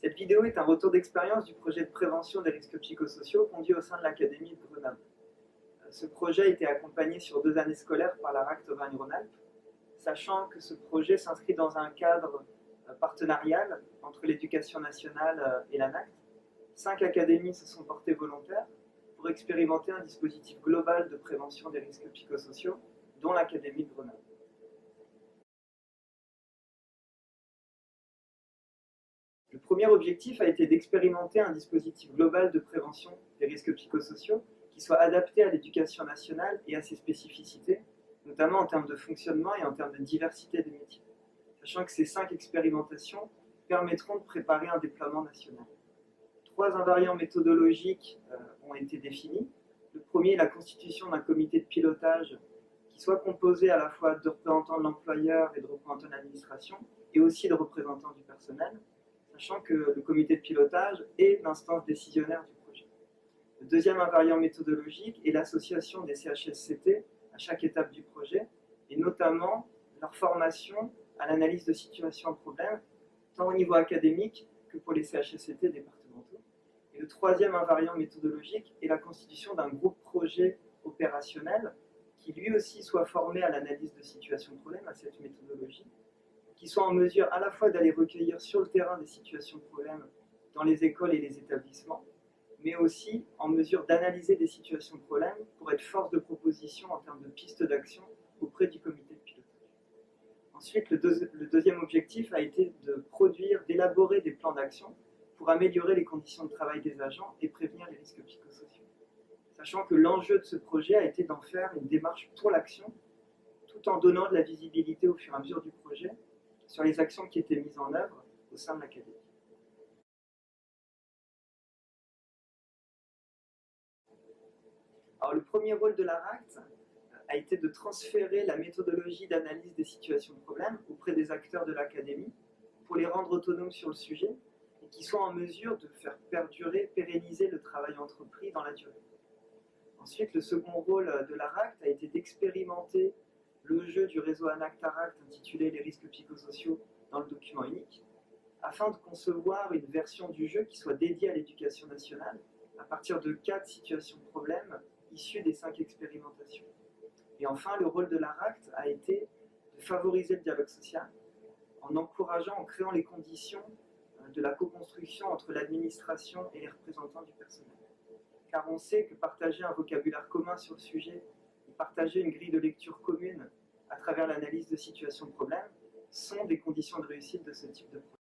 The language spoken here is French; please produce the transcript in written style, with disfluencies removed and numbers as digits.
Cette vidéo est un retour d'expérience du projet de prévention des risques psychosociaux conduit au sein de l'Académie de Grenoble. Ce projet a été accompagné sur 2 années scolaires par la RACT Auvergne-Rhône-Alpes, sachant que ce projet s'inscrit dans un cadre partenarial entre l'éducation nationale et l'ANACT. 5 académies se sont portées volontaires pour expérimenter un dispositif global de prévention des risques psychosociaux, dont l'Académie de Grenoble. Le premier objectif a été d'expérimenter un dispositif global de prévention des risques psychosociaux qui soit adapté à l'éducation nationale et à ses spécificités, notamment en termes de fonctionnement et en termes de diversité des métiers, sachant que ces 5 expérimentations permettront de préparer un déploiement national. 3 invariants méthodologiques ont été définis. Le premier est la constitution d'un comité de pilotage qui soit composé à la fois de représentants de l'employeur et de représentants de l'administration, et aussi de représentants du personnel, sachant que le comité de pilotage est l'instance décisionnaire du projet. Le deuxième invariant méthodologique est l'association des CHSCT à chaque étape du projet, et notamment leur formation à l'analyse de situations de problème, tant au niveau académique que pour les CHSCT départementaux. Et le troisième invariant méthodologique est la constitution d'un groupe projet opérationnel qui lui aussi soit formé à l'analyse de situations de problème, à cette méthodologie, qui soit en mesure à la fois d'aller recueillir sur le terrain des situations de problème dans les écoles et les établissements, mais aussi en mesure d'analyser des situations de problème pour être force de proposition en termes de pistes d'action auprès du comité de pilotage. Ensuite, le deuxième objectif a été de produire, d'élaborer des plans d'action pour améliorer les conditions de travail des agents et prévenir les risques psychosociaux. Sachant que l'enjeu de ce projet a été d'en faire une démarche pour l'action, tout en donnant de la visibilité au fur et à mesure du projet sur les actions qui étaient mises en œuvre au sein de l'Académie. Alors, le premier rôle de la RACT a été de transférer la méthodologie d'analyse des situations de problème auprès des acteurs de l'Académie pour les rendre autonomes sur le sujet et qu'ils soient en mesure de faire perdurer, pérenniser le travail entrepris dans la durée. Ensuite, le second rôle de la RACT a été d'expérimenter le jeu du réseau ANACT-ARACT intitulé « Les risques psychosociaux » dans le document unique, afin de concevoir une version du jeu qui soit dédiée à l'éducation nationale à partir de 4 situations de problème issues des 5 expérimentations. Et enfin, le rôle de la RACT a été de favoriser le dialogue social en encourageant, en créant les conditions de la co-construction entre l'administration et les représentants du personnel. Car on sait que partager un vocabulaire commun sur le sujet et partager une grille de lecture commune à travers l'analyse de situations de problème sont des conditions de réussite de ce type de projet.